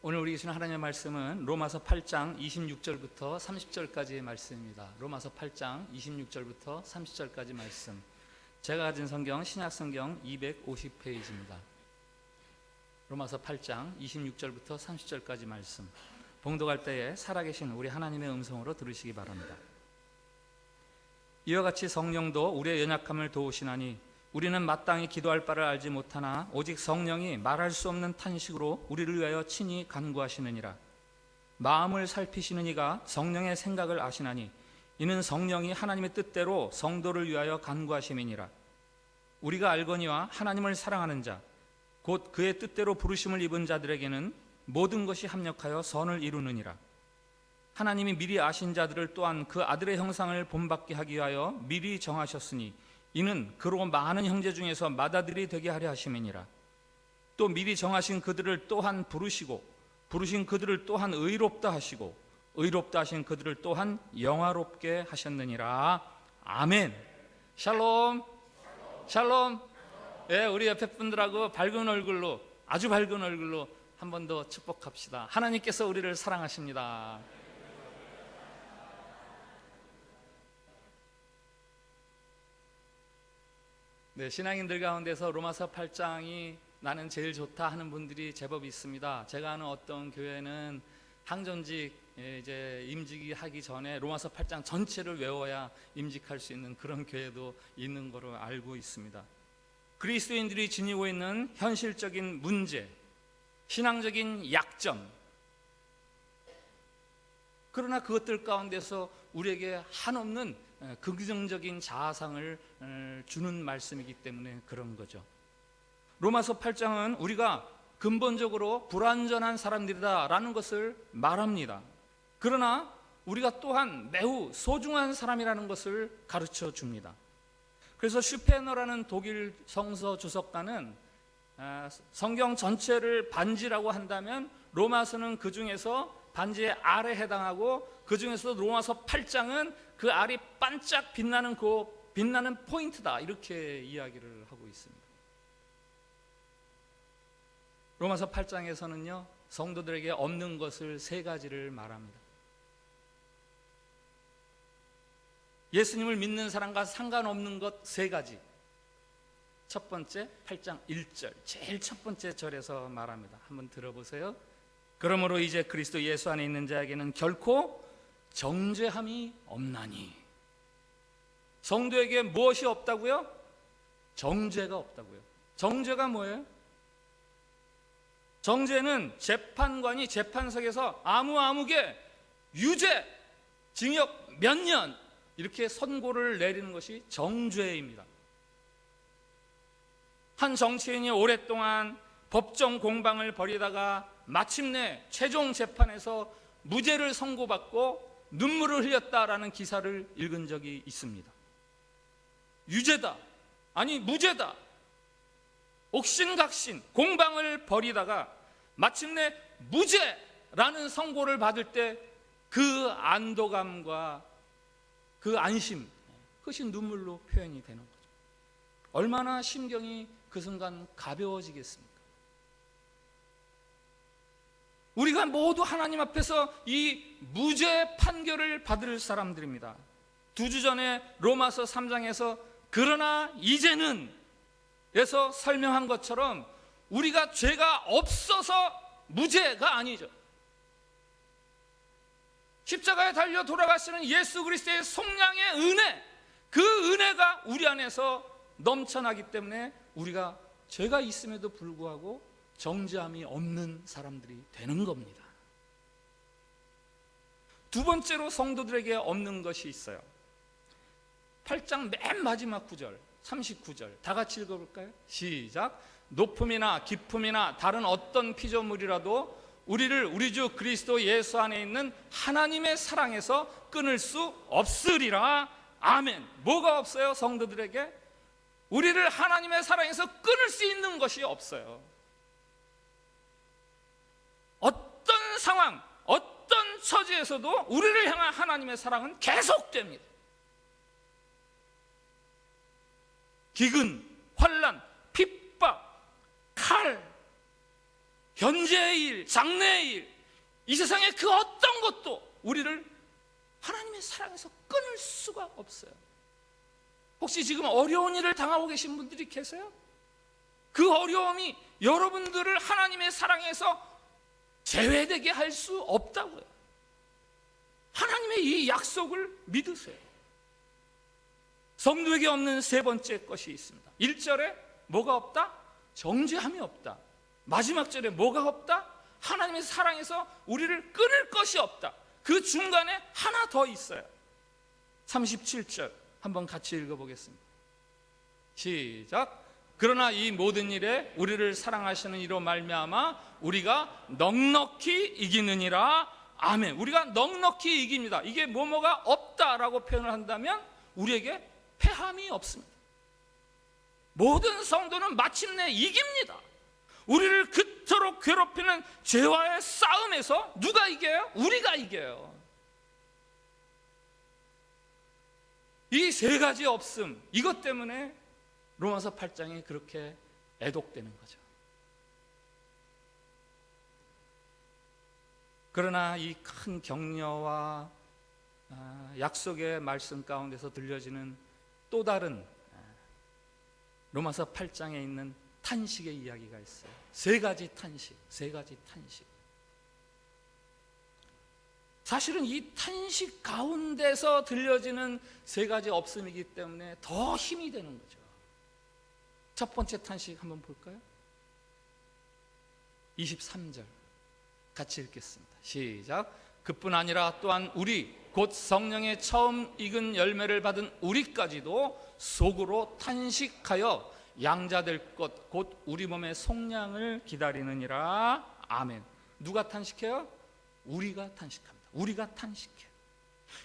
오늘 우리 주신 하나님의 말씀은 로마서 8장 26절부터 30절까지의 말씀입니다. 로마서 8장 26절부터 30절까지 말씀. 제가 가진 성경 신약성경 250페이지입니다. 로마서 8장 26절부터 30절까지 말씀. 봉독할 때에 살아계신 우리 하나님의 음성으로 들으시기 바랍니다. 이와 같이 성령도 우리의 연약함을 도우시나니 우리는 마땅히 기도할 바를 알지 못하나 오직 성령이 말할 수 없는 탄식으로 우리를 위하여 친히 간구하시느니라. 마음을 살피시는 이가 성령의 생각을 아시나니 이는 성령이 하나님의 뜻대로 성도를 위하여 간구하심이니라. 우리가 알거니와 하나님을 사랑하는 자 곧 그의 뜻대로 부르심을 입은 자들에게는 모든 것이 합력하여 선을 이루느니라. 하나님이 미리 아신 자들을 또한 그 아들의 형상을 본받게 하기 위하여 미리 정하셨으니 이는 그로 많은 형제 중에서 맏아들이 되게 하려 하심이니라. 또 미리 정하신 그들을 또한 부르시고 부르신 그들을 또한 의롭다 하시고 의롭다 하신 그들을 또한 영화롭게 하셨느니라. 아멘. 샬롬. 샬롬. 예, 우리 옆에 분들하고 밝은 얼굴로, 아주 밝은 얼굴로 한 번 더 축복합시다. 하나님께서 우리를 사랑하십니다. 네, 신앙인들 가운데서 로마서 8장이 나는 제일 좋다 하는 분들이 제법 있습니다. 제가 아는 어떤 교회는 항전직 이제 임직이 하기 전에 로마서 8장 전체를 외워야 임직할 수 있는 그런 교회도 있는 거로 알고 있습니다. 그리스도인들이 지니고 있는 현실적인 문제, 신앙적인 약점, 그러나 그것들 가운데서 우리에게 한없는 긍정적인 자아상을 주는 말씀이기 때문에 그런 거죠. 로마서 8장은 우리가 근본적으로 불완전한 사람들이다라는 것을 말합니다. 그러나 우리가 또한 매우 소중한 사람이라는 것을 가르쳐 줍니다. 그래서 슈페너라는 독일 성서 주석가는 성경 전체를 반지라고 한다면 로마서는 그 중에서 반지의 알에 해당하고 그 중에서도 로마서 8장은 그 알이 반짝 빛나는 그 빛나는 포인트다, 이렇게 이야기를 하고 있습니다. 로마서 8장에서는요 성도들에게 없는 것을 세 가지를 말합니다. 예수님을 믿는 사람과 상관없는 것 세 가지. 첫 번째 8장 1절 제일 첫 번째 절에서 말합니다. 한번 들어보세요. 그러므로 이제 그리스도 예수 안에 있는 자에게는 결코 정죄함이 없나니. 성도에게 무엇이 없다고요? 정죄가 없다고요. 정죄가 뭐예요? 정죄는 재판관이 재판석에서 아무개 유죄, 징역 몇 년 이렇게 선고를 내리는 것이 정죄입니다. 한 정치인이 오랫동안 법정 공방을 벌이다가 마침내 최종 재판에서 무죄를 선고받고 눈물을 흘렸다라는 기사를 읽은 적이 있습니다. 유죄다, 아니 무죄다, 옥신각신 공방을 벌이다가 마침내 무죄라는 선고를 받을 때 그 안도감과 그 안심, 그것이 눈물로 표현이 되는 거죠. 얼마나 심경이 그 순간 가벼워지겠습니까? 우리가 모두 하나님 앞에서 이 무죄 판결을 받을 사람들입니다. 2주 전에 로마서 3장에서 그러나 이제는 에서 설명한 것처럼 우리가 죄가 없어서 무죄가 아니죠. 십자가에 달려 돌아가시는 예수 그리스도의 속량의 은혜, 그 은혜가 우리 안에서 넘쳐나기 때문에 우리가 죄가 있음에도 불구하고 정죄함이 없는 사람들이 되는 겁니다. 두 번째로 성도들에게 없는 것이 있어요. 8장 맨 마지막 구절 39절 다 같이 읽어볼까요? 시작. 높음이나 깊음이나 다른 어떤 피조물이라도 우리를 우리 주 그리스도 예수 안에 있는 하나님의 사랑에서 끊을 수 없으리라. 아멘. 뭐가 없어요? 성도들에게 우리를 하나님의 사랑에서 끊을 수 있는 것이 없어요. 어떤 상황, 어떤 처지에서도 우리를 향한 하나님의 사랑은 계속됩니다. 기근, 환난, 핍박, 칼, 현재의 일, 장래의 일, 이 세상의 그 어떤 것도 우리를 하나님의 사랑에서 끊을 수가 없어요. 혹시 지금 어려운 일을 당하고 계신 분들이 계세요? 그 어려움이 여러분들을 하나님의 사랑에서 제외되게 할 수 없다고요. 하나님의 이 약속을 믿으세요. 성도에게 없는 세 번째 것이 있습니다. 1절에 뭐가 없다? 정죄함이 없다. 마지막 절에 뭐가 없다? 하나님의 사랑에서 우리를 끊을 것이 없다. 그 중간에 하나 더 있어요. 37절 한번 같이 읽어보겠습니다. 시작. 그러나 이 모든 일에 우리를 사랑하시는 이로 말미암아 우리가 넉넉히 이기느니라. 아멘. 우리가 넉넉히 이깁니다. 이게 뭐뭐가 없다라고 표현을 한다면 우리에게 패함이 없습니다. 모든 성도는 마침내 이깁니다. 우리를 그토록 괴롭히는 죄와의 싸움에서 누가 이겨요? 우리가 이겨요. 이 세 가지 없음, 이것 때문에 로마서 8장이 그렇게 애독되는 거죠. 그러나 이 큰 격려와 약속의 말씀 가운데서 들려지는 또 다른 로마서 8장에 있는 탄식의 이야기가 있어요. 세 가지 탄식. 사실은 이 탄식 가운데서 들려지는 세 가지 없음이기 때문에 더 힘이 되는 거죠. 첫 번째 탄식 한번 볼까요? 23절 같이 읽겠습니다. 시작. 그뿐 아니라 또한 우리 곧 성령의 처음 익은 열매를 받은 우리까지도 속으로 탄식하여 양자될 것 곧 우리 몸의 속량을 기다리느니라. 아멘. 누가 탄식해요? 우리가 탄식합니다. 우리가 탄식해요.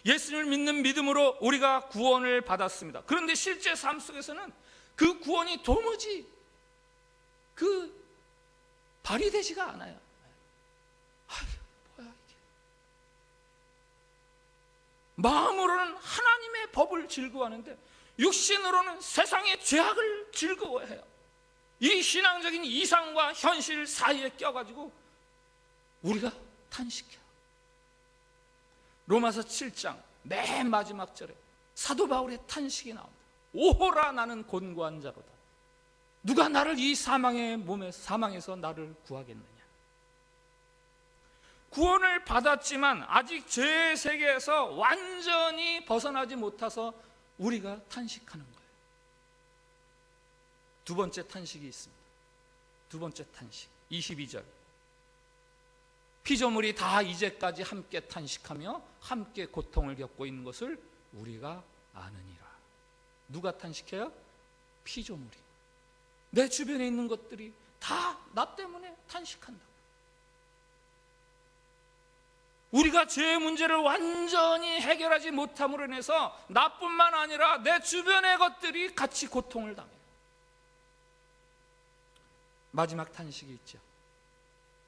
예수님을 믿는 믿음으로 우리가 구원을 받았습니다. 그런데 실제 삶 속에서는 그 구원이 도무지 발휘되지가 않아요. 뭐야 이게. 마음으로는 하나님의 법을 즐거워하는데 육신으로는 세상의 죄악을 즐거워해요. 이 신앙적인 이상과 현실 사이에 껴가지고 우리가 탄식해요. 로마서 7장 맨 마지막 절에 사도 바울의 탄식이 나옵니다. 오호라 나는 곤고한 자로다. 누가 나를 이 사망에서 나를 구하겠느냐. 구원을 받았지만 아직 죄의 세계에서 완전히 벗어나지 못해서 우리가 탄식하는 거예요. 두 번째 탄식이 있습니다. 두 번째 탄식 22절. 피조물이 다 이제까지 함께 탄식하며 함께 고통을 겪고 있는 것을 우리가 아느니라. 누가 탄식해요? 피조물이. 내 주변에 있는 것들이 다 나 때문에 탄식한다. 우리가 죄의 문제를 완전히 해결하지 못함으로 인해서 나뿐만 아니라 내 주변의 것들이 같이 고통을 당해요. 마지막 탄식이 있죠.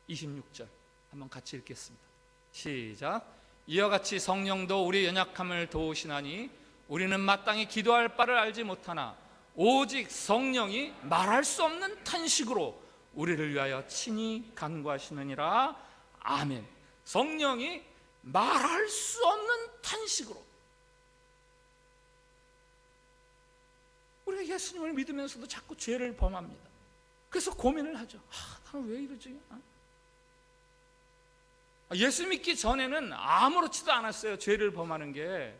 26절 한번 같이 읽겠습니다. 시작. 이와 같이 성령도 우리 연약함을 도우시나니 우리는 마땅히 기도할 바를 알지 못하나 오직 성령이 말할 수 없는 탄식으로 우리를 위하여 친히 간구하시느니라. 아멘. 성령이 말할 수 없는 탄식으로. 우리가 예수님을 믿으면서도 자꾸 죄를 범합니다. 그래서 고민을 하죠. 나는 왜 이러지? 예수 믿기 전에는 아무렇지도 않았어요. 죄를 범하는 게.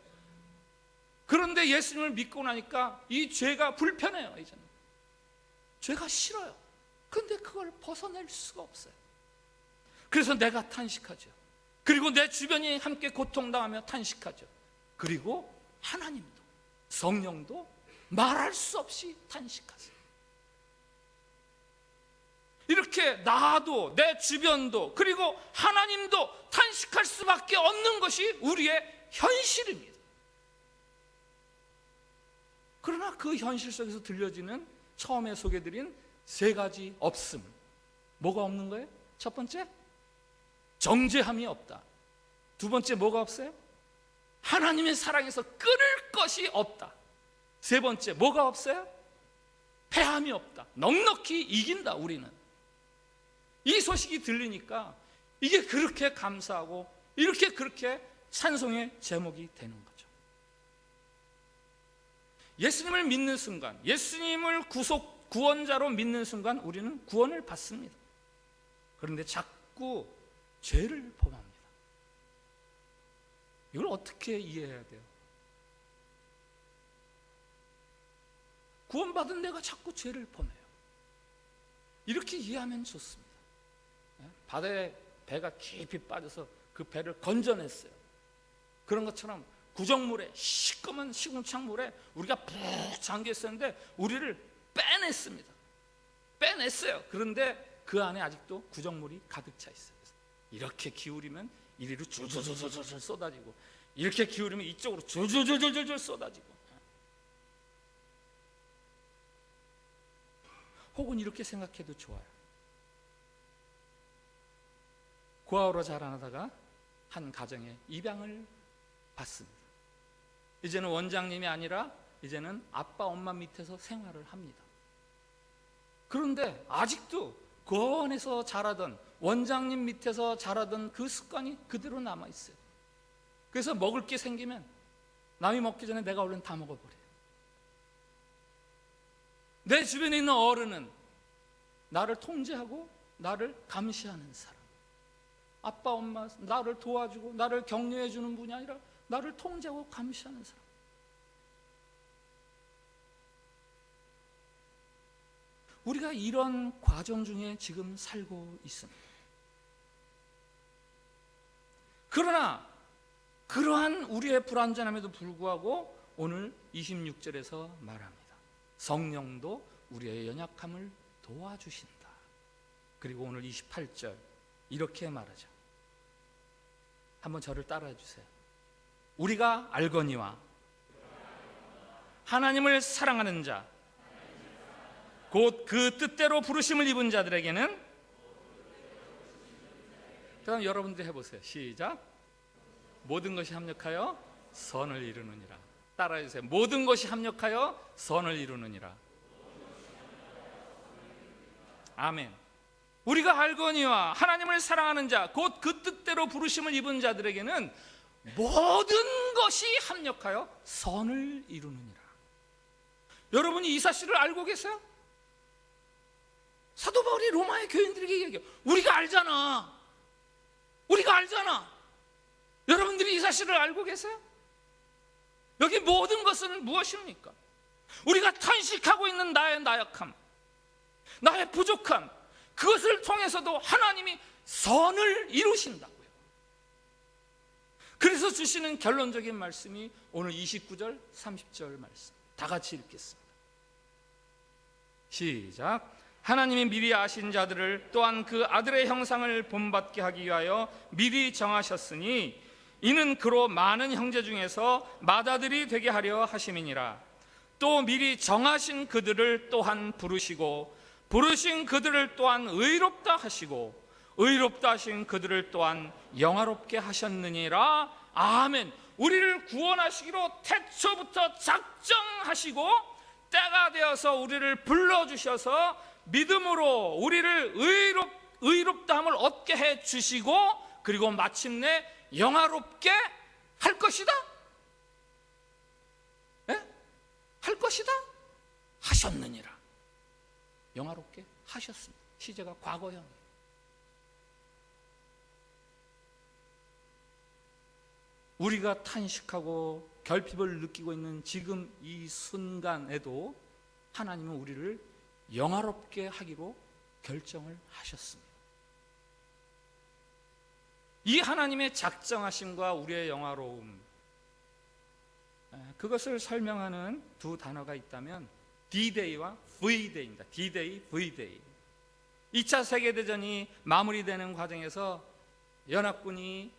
그런데 예수님을 믿고 나니까 이 죄가 불편해요. 이제는 죄가 싫어요. 근데 그걸 벗어낼 수가 없어요. 그래서 내가 탄식하죠. 그리고 내 주변이 함께 고통당하며 탄식하죠. 그리고 하나님도 성령도 말할 수 없이 탄식하세요. 이렇게 나도 내 주변도 그리고 하나님도 탄식할 수밖에 없는 것이 우리의 현실입니다. 그러나 그 현실 속에서 들려지는 처음에 소개드린 세 가지 없음. 뭐가 없는 거예요? 첫 번째, 정죄함이 없다. 두 번째, 뭐가 없어요? 하나님의 사랑에서 끊을 것이 없다. 세 번째, 뭐가 없어요? 패함이 없다. 넉넉히 이긴다. 우리는 이 소식이 들리니까 이게 그렇게 감사하고 이렇게 그렇게 찬송의 제목이 되는 거죠. 예수님을 믿는 순간, 예수님을 구원자로 믿는 순간 우리는 구원을 받습니다. 그런데 자꾸 죄를 범합니다. 이걸 어떻게 이해해야 돼요? 구원받은 내가 자꾸 죄를 범해요. 이렇게 이해하면 좋습니다. 바다에 배가 깊이 빠져서 그 배를 건져냈어요. 그런 것처럼 구정물에, 시꺼먼 시궁창물에 우리가 푹 잠겨 있었는데 우리를 빼냈어요. 그런데 그 안에 아직도 구정물이 가득 차 있어요. 이렇게 기울이면 이리로 줄줄줄줄 쏟아지고, 이렇게 기울이면 이쪽으로 줄줄줄줄 쏟아지고, 혹은 이렇게 생각해도 좋아요. 고아우로 자라나다가 한 가정에 입양을 받습니다. 이제는 원장님이 아니라 이제는 아빠 엄마 밑에서 생활을 합니다. 그런데 아직도 고아원에서 자라던, 원장님 밑에서 자라던 그 습관이 그대로 남아있어요. 그래서 먹을 게 생기면 남이 먹기 전에 내가 얼른 다 먹어버려요. 내 주변에 있는 어른은 나를 통제하고 나를 감시하는 사람, 아빠 엄마 나를 도와주고 나를 격려해 주는 분이 아니라 나를 통제하고 감시하는 사람. 우리가 이런 과정 중에 지금 살고 있습니다. 그러나 그러한 우리의 불완전함에도 불구하고 오늘 26절에서 말합니다. 성령도 우리의 연약함을 도와주신다. 그리고 오늘 28절 이렇게 말하죠. 한번 저를 따라해 주세요. 우리가 알거니와 하나님을 사랑하는 자, 곧 그 뜻대로 부르심을 입은 자들에게는, 그럼 여러분들이 해보세요. 시작. 모든 것이 합력하여 선을 이루느니라. 따라해 주세요. 모든 것이 합력하여 선을 이루느니라. 아멘. 우리가 알거니와 하나님을 사랑하는 자, 곧 그 뜻대로 부르심을 입은 자들에게는 모든 것이 합력하여 선을 이루느니라. 여러분이 이 사실을 알고 계세요? 사도 바울이 로마의 교인들에게 얘기해요. 우리가 알잖아. 여러분들이 이 사실을 알고 계세요? 여기 모든 것은 무엇입니까? 우리가 탄식하고 있는 나의 나약함, 나의 부족함, 그것을 통해서도 하나님이 선을 이루신다고요. 그래서 주시는 결론적인 말씀이 오늘 29절, 30절 말씀. 다 같이 읽겠습니다. 시작. 하나님이 미리 아신 자들을 또한 그 아들의 형상을 본받게 하기 위하여 미리 정하셨으니 이는 그로 많은 형제 중에서 맏아들이 되게 하려 하심이니라. 또 미리 정하신 그들을 또한 부르시고 부르신 그들을 또한 의롭다 하시고 의롭다 하신 그들을 또한 영화롭게 하셨느니라. 아멘. 우리를 구원하시기로 태초부터 작정하시고 때가 되어서 우리를 불러주셔서 믿음으로 우리를 의롭다함을 얻게 해주시고 그리고 마침내 영화롭게 할 것이다. 네? 할 것이다 하셨느니라. 영화롭게 하셨습니다. 시제가 과거형이에요. 우리가 탄식하고 결핍을 느끼고 있는 지금 이 순간에도 하나님은 우리를 영화롭게 하기로 결정을 하셨습니다. 이 하나님의 작정하심과 우리의 영화로움, 그것을 설명하는 두 단어가 있다면 D-Day와 V-Day입니다. D-Day, V-Day. 2차 세계대전이 마무리되는 과정에서 연합군에게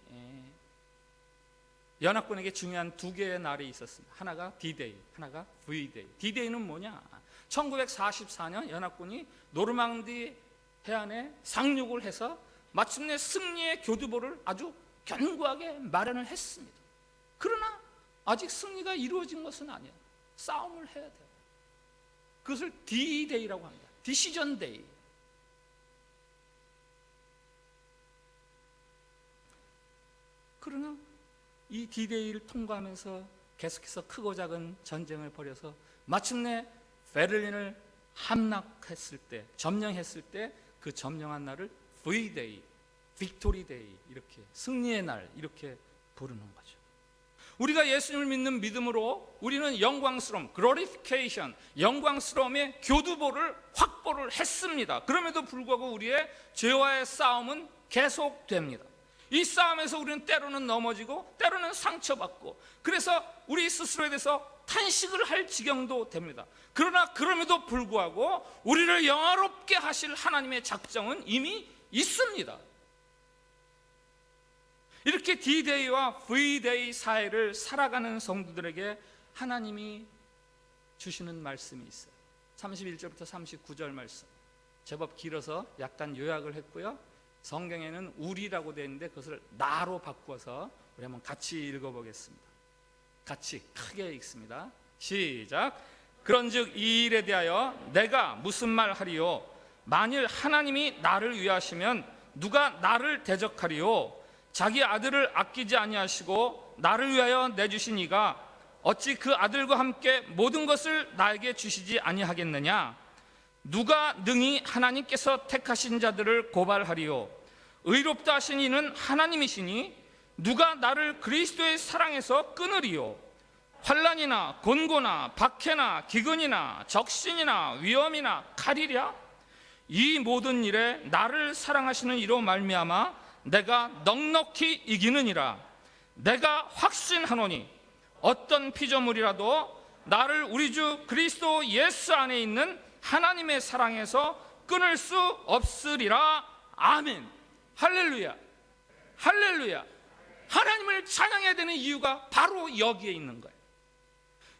중요한 두 개의 날이 있었습니다. 하나가 D-Day, 하나가 V-Day. D-Day는 뭐냐? 1944년 연합군이 노르망디 해안에 상륙을 해서 마침내 승리의 교두보를 아주 견고하게 마련을 했습니다. 그러나 아직 승리가 이루어진 것은 아니에요. 싸움을 해야 돼요. 그것을 D-Day라고 합니다. 디시전 데이. 그러나 이 D-Day를 통과하면서 계속해서 크고 작은 전쟁을 벌여서 마침내 베를린을 함락했을 때, 점령했을 때 그 점령한 날을 V-Day, 빅토리 데이, 이렇게 승리의 날 이렇게 부르는 거죠. 우리가 예수님을 믿는 믿음으로 우리는 영광스러움, glorification, 영광스러움의 교두보를 확보를 했습니다. 그럼에도 불구하고 우리의 죄와의 싸움은 계속됩니다. 이 싸움에서 우리는 때로는 넘어지고 때로는 상처받고, 그래서 우리 스스로에 대해서 탄식을 할 지경도 됩니다. 그러나 그럼에도 불구하고 우리를 영화롭게 하실 하나님의 작정은 이미 있습니다. 이렇게 D-Day와 V-Day 사이를 살아가는 성도들에게 하나님이 주시는 말씀이 있어요. 31절부터 39절 말씀, 제법 길어서 약간 요약을 했고요. 성경에는 우리라고 되어 있는데 그것을 나로 바꾸어서 우리 한번 같이 읽어보겠습니다. 같이 크게 읽습니다. 시작. 그런즉 이 일에 대하여 내가 무슨 말 하리요? 만일 하나님이 나를 위하시면 누가 나를 대적하리요? 자기 아들을 아끼지 아니하시고 나를 위하여 내주신 이가 어찌 그 아들과 함께 모든 것을 나에게 주시지 아니하겠느냐? 누가 능히 하나님께서 택하신 자들을 고발하리요? 의롭다 하신 이는 하나님이시니 누가 나를 그리스도의 사랑에서 끊으리요? 환난이나 곤고나 박해나 기근이나 적신이나 위험이나 칼이랴? 이 모든 일에 나를 사랑하시는 이로 말미암아 내가 넉넉히 이기느니라. 내가 확신하노니 어떤 피조물이라도 나를 우리 주 그리스도 예수 안에 있는 하나님의 사랑에서 끊을 수 없으리라. 아멘. 할렐루야, 할렐루야. 하나님을 찬양해야 되는 이유가 바로 여기에 있는 거예요.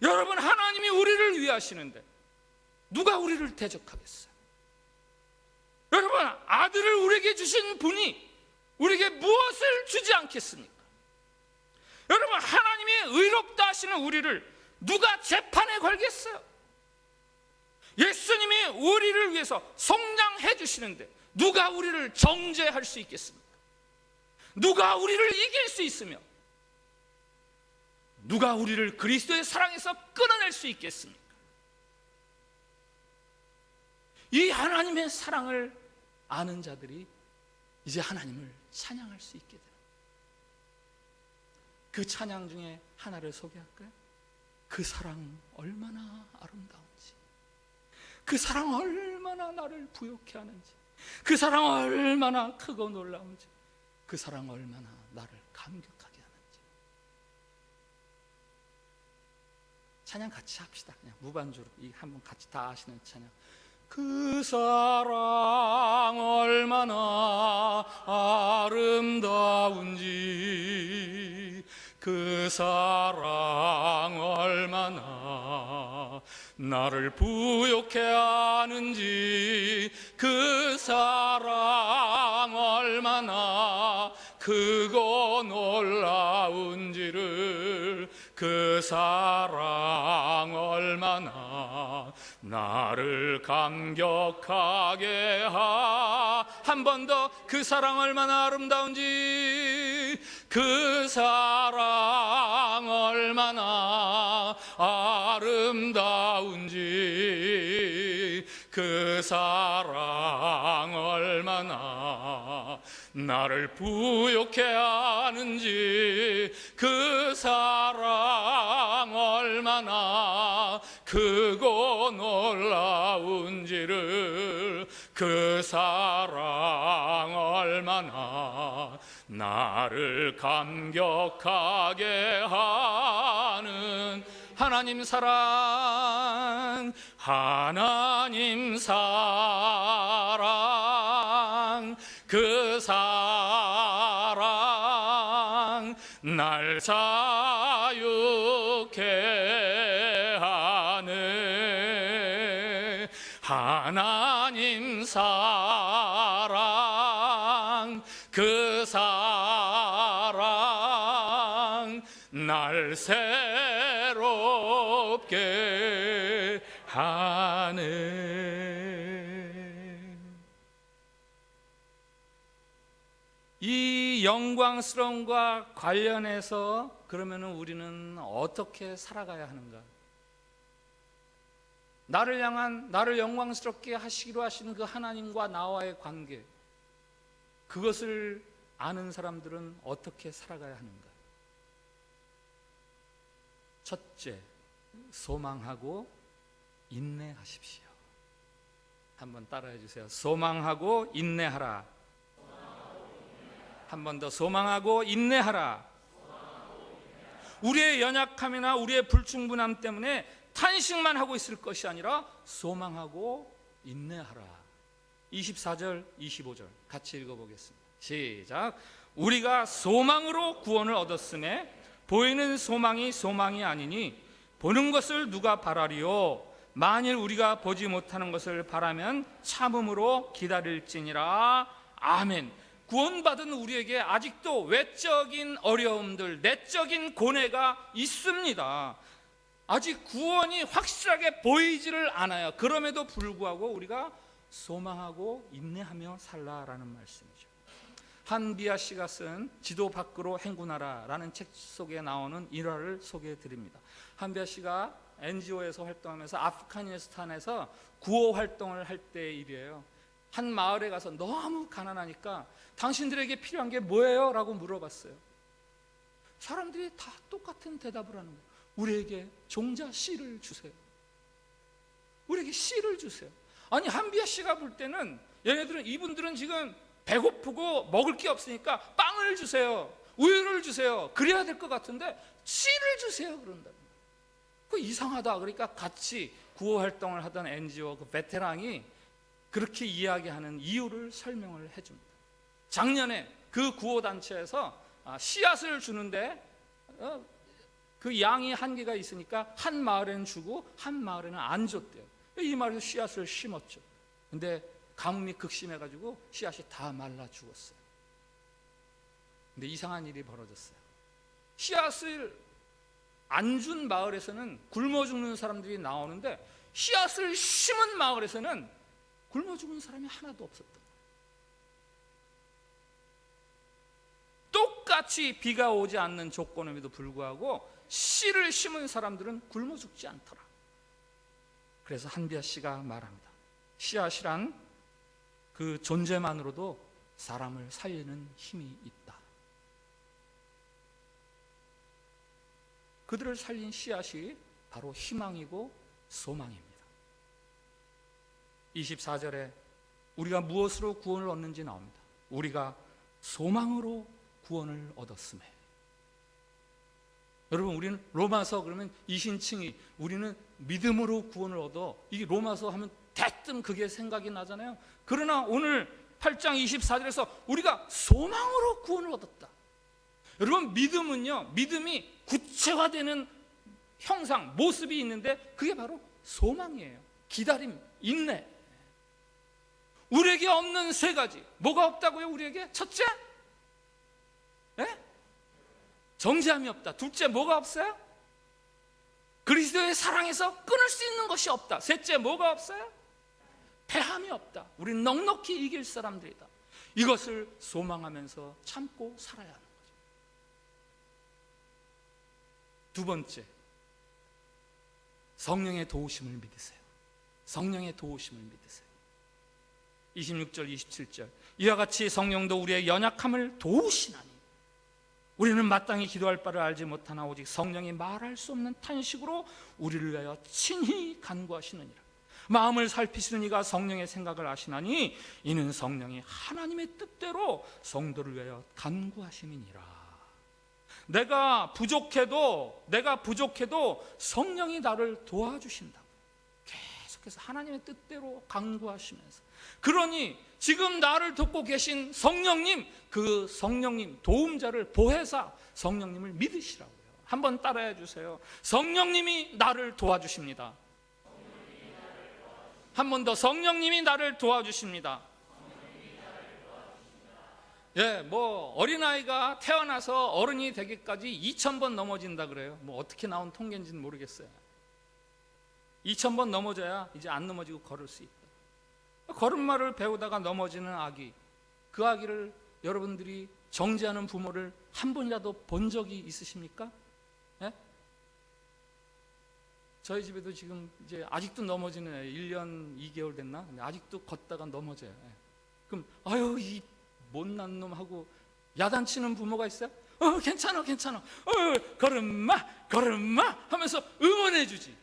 여러분, 하나님이 우리를 위하시는데 누가 우리를 대적하겠어요? 여러분, 아들을 우리에게 주신 분이 우리에게 무엇을 주지 않겠습니까? 여러분, 하나님이 의롭다 하시는 우리를 누가 재판에 걸겠어요? 예수님이 우리를 위해서 속량해 주시는데 누가 우리를 정죄할 수 있겠습니까? 누가 우리를 이길 수 있으며 누가 우리를 그리스도의 사랑에서 끊어낼 수 있겠습니까? 이 하나님의 사랑을 아는 자들이 이제 하나님을 찬양할 수 있게 되는, 그 찬양 중에 하나를 소개할까요? 그 사랑 얼마나 아름다운지, 그 사랑 얼마나 나를 부욕해 하는지, 그 사랑 얼마나 크고 놀라운지, 그 사랑 얼마나 나를 감격하게 하는지. 찬양 같이 합시다. 그냥 무반주로 이 한번 같이 다 하시는 찬양. 그 사랑 얼마나 아름다운지, 그 사랑 얼마나 나를 부욕해 하는지, 그 사랑 얼마나 크고 놀라운지를, 그 사랑 얼마나 나를 감격하게 한 번 더. 그 사랑 얼마나 아름다운지, 그 사랑 얼마나 아름다운지, 그 사랑 얼마나 나를 부욕해 하는지, 그 사랑 얼마나 크고 놀라운지를, 그 사랑 얼마나 나를 감격하게 하는 하나님 사랑, 하나님 사랑, 그 사랑 날 자유케 하네. 하나님 사랑, 그 사랑 날 새롭게 하네. 이 이 영광스러움과 관련해서 그러면은 우리는 어떻게 살아가야 하는가? 나를 향한, 나를 영광스럽게 하시기로 하시는 그 하나님과 나와의 관계, 그것을 아는 사람들은 어떻게 살아가야 하는가? 첫째, 소망하고 인내하십시오. 한번 따라해 주세요. 소망하고 인내하라. 한 번 더, 소망하고 인내하라. 우리의 연약함이나 우리의 불충분함 때문에 탄식만 하고 있을 것이 아니라 소망하고 인내하라. 24절, 25절 같이 읽어보겠습니다. 시작. 우리가 소망으로 구원을 얻었음에 보이는 소망이 소망이 아니니 보는 것을 누가 바라리요? 만일 우리가 보지 못하는 것을 바라면 참음으로 기다릴지니라. 아멘. 구원받은 우리에게 아직도 외적인 어려움들, 내적인 고뇌가 있습니다. 아직 구원이 확실하게 보이지를 않아요. 그럼에도 불구하고 우리가 소망하고 인내하며 살라라는 말씀이죠. 한비아 씨가 쓴 지도 밖으로 행군하라라는 책 속에 나오는 일화를 소개해 드립니다. 한비아 씨가 NGO에서 활동하면서 아프가니스탄에서 구호 활동을 할 때의 일이에요. 한 마을에 가서 너무 가난하니까 당신들에게 필요한 게 뭐예요? 라고 물어봤어요. 사람들이 다 똑같은 대답을 하는 거예요. 우리에게 종자 씨를 주세요. 우리에게 씨를 주세요. 아니, 한비아 씨가 볼 때는 이분들은 지금 배고프고 먹을 게 없으니까 빵을 주세요, 우유를 주세요, 그래야 될 것 같은데 씨를 주세요 그런다. 그 이상하다. 그러니까 같이 구호 활동을 하던 NGO 그 베테랑이 그렇게 이야기하는 이유를 설명을 해줍니다. 작년에 그 구호단체에서 씨앗을 주는데 그 양이 한계가 있으니까 한 마을에는 주고 한 마을에는 안 줬대요. 이 마을에서 씨앗을 심었죠. 근데 가뭄이 극심해가지고 씨앗이 다 말라 죽었어요. 근데 이상한 일이 벌어졌어요. 씨앗을 안 준 마을에서는 굶어 죽는 사람들이 나오는데 씨앗을 심은 마을에서는 굶어 죽는 사람이 하나도 없었던 거예요. 똑같이 비가 오지 않는 조건임에도 불구하고 씨를 심은 사람들은 굶어 죽지 않더라. 그래서 한비아 씨가 말합니다. 씨앗이란 그 존재만으로도 사람을 살리는 힘이 있다. 그들을 살린 씨앗이 바로 희망이고 소망입니다. 24절에 우리가 무엇으로 구원을 얻는지 나옵니다. 우리가 소망으로 구원을 얻었음에. 여러분, 우리는 로마서 그러면 이신칭이 우리는 믿음으로 구원을 얻어, 이게 로마서 하면 대뜸 그게 생각이 나잖아요. 그러나 오늘 8장 24절에서 우리가 소망으로 구원을 얻었다. 여러분, 믿음은요, 믿음이 구체화되는 형상, 모습이 있는데 그게 바로 소망이에요. 기다림, 인내. 우리에게 없는 세 가지. 뭐가 없다고요? 우리에게? 첫째, 정죄함이 없다. 둘째, 뭐가 없어요? 그리스도의 사랑에서 끊을 수 있는 것이 없다. 셋째, 뭐가 없어요? 패함이 없다. 우리는 넉넉히 이길 사람들이다. 이것을 소망하면서 참고 살아야 하는 거죠. 두 번째, 성령의 도우심을 믿으세요. 성령의 도우심을 믿으세요. 26절, 27절. 이와 같이 성령도 우리의 연약함을 도우시나니 우리는 마땅히 기도할 바를 알지 못하나 오직 성령이 말할 수 없는 탄식으로 우리를 위하여 친히 간구하시느니라. 마음을 살피시는 이가 성령의 생각을 아시나니 이는 성령이 하나님의 뜻대로 성도를 위하여 간구하심이니라. 내가 부족해도 성령이 나를 도와주신다고. 계속해서 하나님의 뜻대로 간구하시면서, 그러니 지금 나를 돕고 계신 성령님, 그 성령님 도움자를, 보혜사 성령님을 믿으시라고요. 한번 따라해 주세요. 성령님이 나를 도와주십니다. 한 번 더, 성령님이 나를 도와주십니다. 어린아이가 태어나서 어른이 되기까지 2000번 넘어진다 그래요. 어떻게 나온 통계인지는 모르겠어요. 2000번 넘어져야 이제 안 넘어지고 걸을 수 있다. 걸음마를 배우다가 넘어지는 아기, 그 아기를 여러분들이 정죄하는 부모를 한 번이라도 본 적이 있으십니까? 예? 저희 집에도 지금 이제 아직도 넘어지는 애 1년 2개월 됐나? 근데 아직도 걷다가 넘어져요. 예. 그럼 아유 이 못난 놈 하고 야단치는 부모가 있어요? 괜찮아 괜찮아, 걸음마 걸음마 하면서 응원해 주지.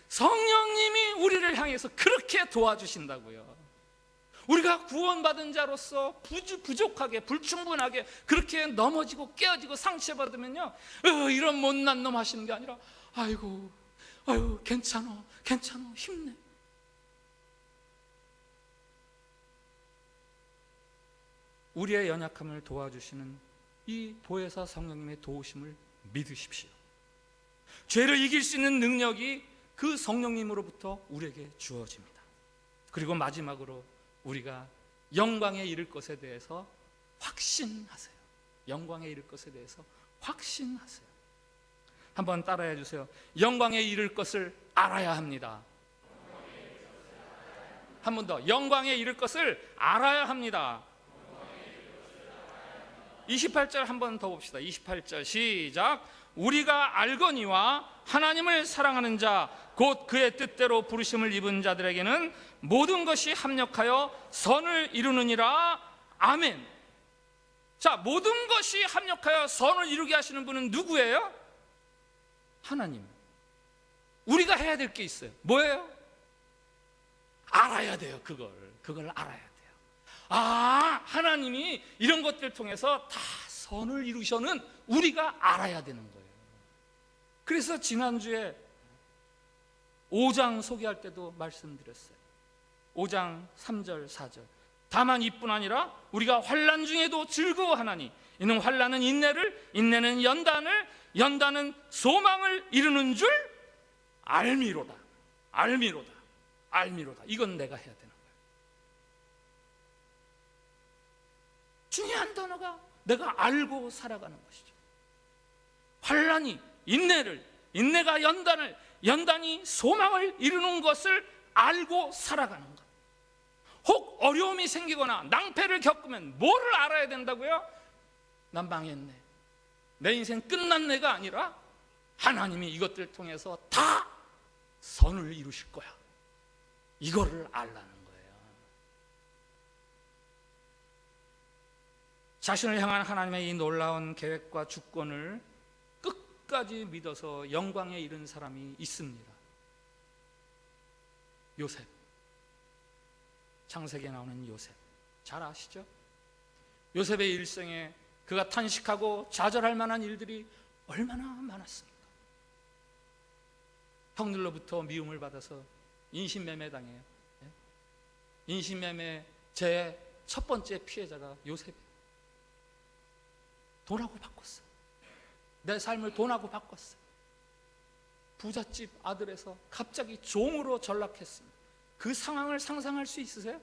성령님이 우리를 향해서 그렇게 도와주신다고요. 우리가 구원받은 자로서 부족하게 불충분하게 그렇게 넘어지고 깨어지고 상처받으면요, 이런 못난 놈 하시는 게 아니라 아이고 괜찮아 괜찮아 힘내. 우리의 연약함을 도와주시는 이 보혜사 성령님의 도우심을 믿으십시오. 죄를 이길 수 있는 능력이 그 성령님으로부터 우리에게 주어집니다. 그리고 마지막으로 우리가 영광에 이를 것에 대해서 확신하세요. 영광에 이를 것에 대해서 확신하세요. 한번 따라해 주세요. 영광에 이를 것을 알아야 합니다. 한 번 더. 영광에 이를 것을 알아야 합니다. 28절 한 번 더 봅시다. 28절 시작. 우리가 알거니와 하나님을 사랑하는 자 곧 그의 뜻대로 부르심을 입은 자들에게는 모든 것이 합력하여 선을 이루느니라. 아멘. 자, 모든 것이 합력하여 선을 이루게 하시는 분은 누구예요? 하나님. 우리가 해야 될 게 있어요. 뭐예요? 알아야 돼요. 그걸 알아야 돼요. 하나님이 이런 것들을 통해서 다 선을 이루셔는 우리가 알아야 되는 거예요. 그래서 지난주에 5장 소개할 때도 말씀드렸어요. 5장 3절 4절. 다만 이뿐 아니라 우리가 환난 중에도 즐거워하나니 이는 환난은 인내를, 인내는 연단을, 연단은 소망을 이루는 줄 알미로다. 알미로다. 알미로다. 이건 내가 해야 되는 거예요. 중요한 단어가 내가 알고 살아가는 것이죠. 환난이 인내를, 인내가 연단을, 연단이 소망을 이루는 것을 알고 살아가는 것. 혹 어려움이 생기거나 낭패를 겪으면 뭐를 알아야 된다고요? 난 망했네, 내 인생 끝났네가 아니라 하나님이 이것들을 통해서 다 선을 이루실 거야. 이거를 알라는 거예요. 자신을 향한 하나님의 이 놀라운 계획과 주권을 끝까지 믿어서 영광에 이른 사람이 있습니다. 요셉. 창세기에 나오는 요셉. 잘 아시죠? 요셉의 일생에 그가 탄식하고 좌절할 만한 일들이 얼마나 많았습니까? 형들로부터 미움을 받아서 인신매매 당해요. 인신매매 제 첫 번째 피해자가 요셉이에요. 돈하고 바꿨어요. 내 삶을 돈하고 바꿨어요. 부잣집 아들에서 갑자기 종으로 전락했습니다. 그 상황을 상상할 수 있으세요?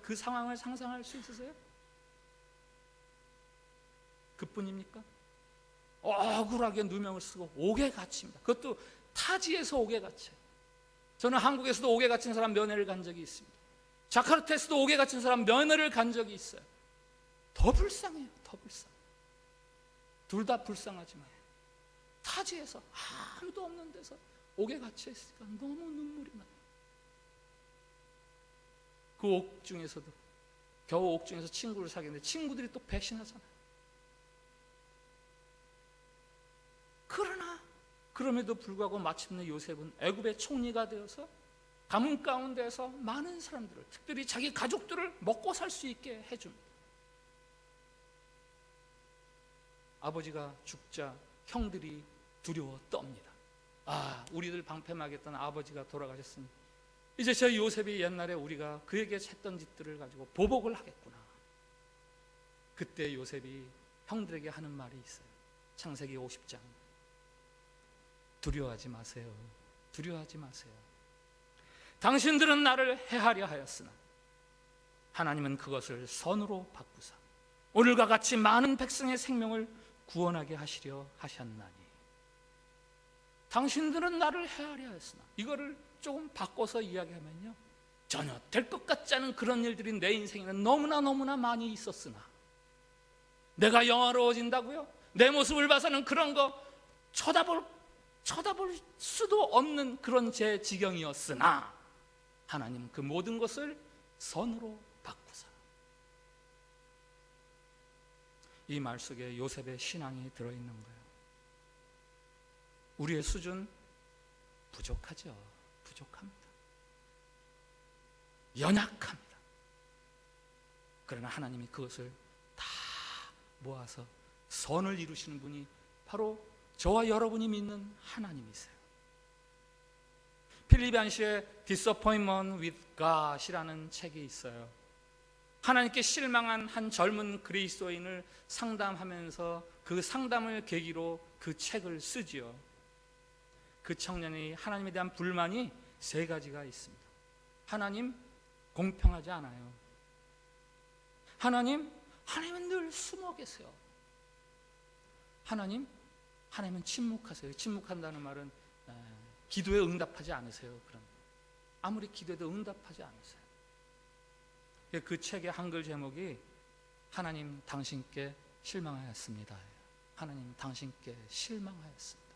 그 상황을 상상할 수 있으세요? 그뿐입니까? 억울하게 누명을 쓰고 옥에 갇힙니다. 그것도 타지에서 옥에 갇혀요. 저는 한국에서도 옥에 갇힌 사람 면회를 간 적이 있습니다. 자카르타에서도 옥에 갇힌 사람 면회를 간 적이 있어요. 더 불쌍해요. 더 불쌍해요. 둘 다 불쌍하지만 타지에서 아무도 없는 데서 옥에 갇혀 있으니까 너무 눈물이 나요. 그 옥 중에서도 겨우 옥 중에서 친구를 사귀었는데 친구들이 또 배신하잖아요. 그러나 그럼에도 불구하고 마침내 요셉은 애굽의 총리가 되어서 가문 가운데서 많은 사람들을, 특별히 자기 가족들을 먹고 살 수 있게 해줍니다. 아버지가 죽자 형들이 두려워 떱니다. 우리들 방패막이었던 아버지가 돌아가셨으니 이제 저 요셉이 옛날에 우리가 그에게 했던 짓들을 가지고 보복을 하겠구나. 그때 요셉이 형들에게 하는 말이 있어요. 창세기 50장. 두려워하지 마세요. 두려워하지 마세요. 당신들은 나를 해하려 하였으나 하나님은 그것을 선으로 바꾸사 오늘과 같이 많은 백성의 생명을 구원하게 하시려 하셨나니. 당신들은 나를 해하려 하였으나, 이거를 조금 바꿔서 이야기하면요, 전혀 될 것 같지 않은 그런 일들이 내 인생에는 너무나 많이 있었으나, 내가 영화로워진다고요? 내 모습을 봐서는 그런 거 쳐다볼 수도 없는 그런 제 지경이었으나, 하나님 그 모든 것을 선으로 바꾸사. 이 말 속에 요셉의 신앙이 들어있는 거예요. 우리의 수준 부족하죠. 부족합니다. 연약합니다. 그러나 하나님이 그것을 다 모아서 선을 이루시는 분이 바로 저와 여러분이 믿는 하나님이세요. 필립 얀시의 Disappointment with God이라는 책이 있어요. 하나님께 실망한 한 젊은 그리스도인을 상담하면서 그 상담을 계기로 그 책을 쓰지요. 그 청년이 하나님에 대한 불만이 3가지가 있습니다. 하나님, 공평하지 않아요. 하나님은 늘 숨어 계세요. 하나님은 침묵하세요. 침묵한다는 말은 기도에 응답하지 않으세요. 그럼 아무리 기도해도 응답하지 않으세요. 그 책의 한글 제목이 하나님 당신께 실망하였습니다. 하나님 당신께 실망하였습니다.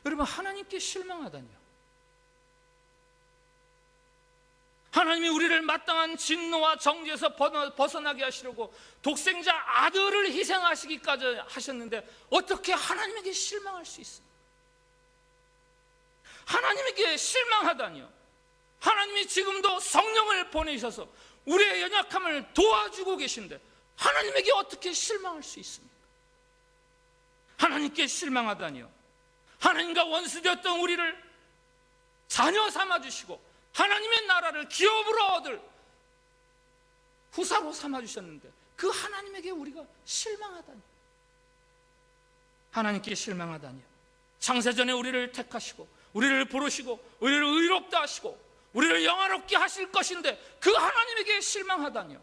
여러분, 하나님께 실망하다니요. 하나님이 우리를 마땅한 진노와 정죄에서 벗어나게 하시려고 독생자 아들을 희생하시기까지 하셨는데 어떻게 하나님에게 실망할 수 있습니까? 하나님에게 실망하다니요. 하나님이 지금도 성령을 보내셔서 우리의 연약함을 도와주고 계신데 하나님에게 어떻게 실망할 수 있습니까? 하나님께 실망하다니요. 하나님과 원수되었던 우리를 자녀 삼아주시고 하나님의 나라를 기업으로 얻을 후사로 삼아주셨는데 그 하나님에게 우리가 실망하다니. 하나님께 실망하다니요. 창세전에 우리를 택하시고 우리를 부르시고 우리를 의롭다 하시고 우리를 영화롭게 하실 것인데 그 하나님에게 실망하다니요.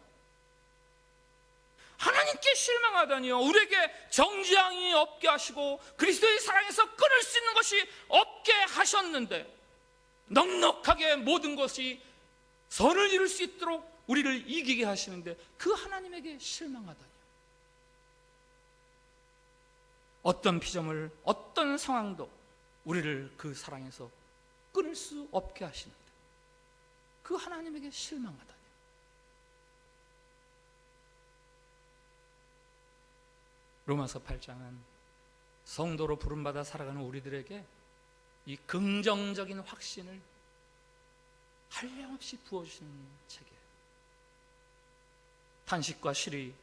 하나님께 실망하다니요. 우리에게 정죄함이 없게 하시고 그리스도의 사랑에서 끊을 수 있는 것이 없게 하셨는데 넉넉하게 모든 것이 선을 이룰 수 있도록 우리를 이기게 하시는데 그 하나님에게 실망하다니요. 어떤 피조물, 어떤 상황도 우리를 그 사랑에서 끊을 수 없게 하시는데 그 하나님에게 실망하다니요. 로마서 8장은 성도로 부름받아 살아가는 우리들에게 이 긍정적인 확신을 한량없이 부어주시는 책이에요. 탄식과 시리,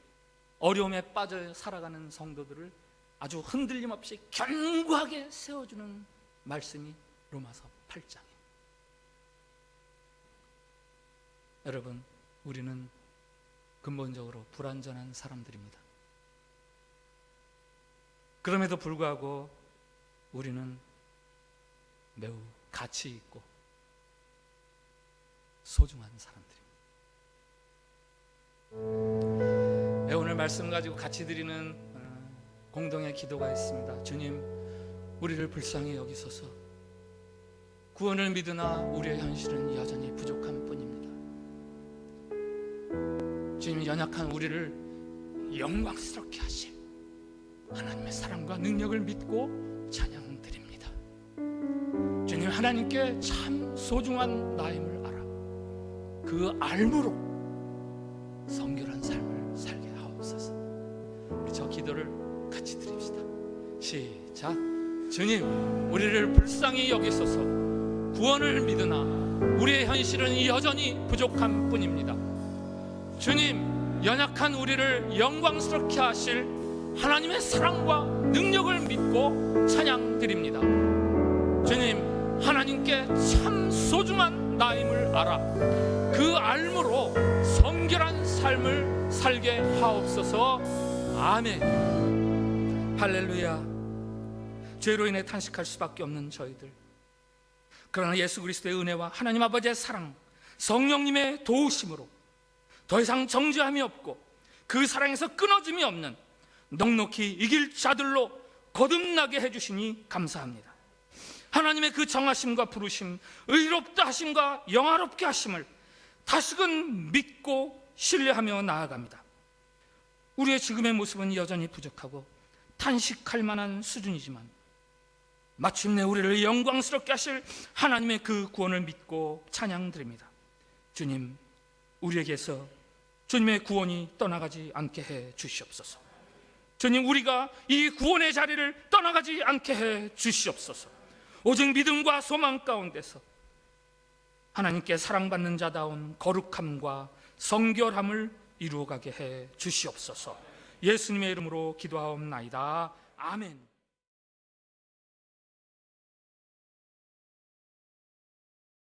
어려움에 빠져 살아가는 성도들을 아주 흔들림 없이 견고하게 세워주는 말씀이 로마서 8장이에요. 여러분, 우리는 근본적으로 불완전한 사람들입니다. 그럼에도 불구하고 우리는 매우 가치 있고 소중한 사람들입니다. 오늘 말씀 가지고 같이 드리는 공동의 기도가 있습니다. 주님, 우리를 불쌍히 여기소서. 구원을 믿으나 우리의 현실은 여전히 부족한 뿐입니다. 주님, 연약한 우리를 영광스럽게 하심 하나님의 사랑과 능력을 믿고 찬양드립니다. 주님, 하나님께 참 소중한 나임을 알아 그 알므로 성결한 삶을 살게 하옵소서. 우리 저 기도를 같이 드립시다. 시작. 주님, 우리를 불쌍히 여기소서. 구원을 믿으나 우리의 현실은 여전히 부족한 뿐입니다. 주님, 연약한 우리를 영광스럽게 하실 하나님의 사랑과 능력을 믿고 찬양드립니다. 주님, 하나님께 참 소중한 나임을 알아 그 알므로 성결한 삶을 살게 하옵소서. 아멘. 할렐루야. 죄로 인해 탄식할 수밖에 없는 저희들, 그러나 예수 그리스도의 은혜와 하나님 아버지의 사랑, 성령님의 도우심으로 더 이상 정죄함이 없고 그 사랑에서 끊어짐이 없는 넉넉히 이길 자들로 거듭나게 해주시니 감사합니다. 하나님의 그 정하심과 부르심, 의롭다 하심과 영화롭게 하심을 다시금 믿고 신뢰하며 나아갑니다. 우리의 지금의 모습은 여전히 부족하고 탄식할 만한 수준이지만 마침내 우리를 영광스럽게 하실 하나님의 그 구원을 믿고 찬양드립니다. 주님, 우리에게서 주님의 구원이 떠나가지 않게 해 주시옵소서. 주님, 우리가 이 구원의 자리를 떠나가지 않게 해 주시옵소서. 오직 믿음과 소망 가운데서 하나님께 사랑받는 자다운 거룩함과 성결함을 이루어가게 해 주시옵소서. 예수님의 이름으로 기도하옵나이다. 아멘.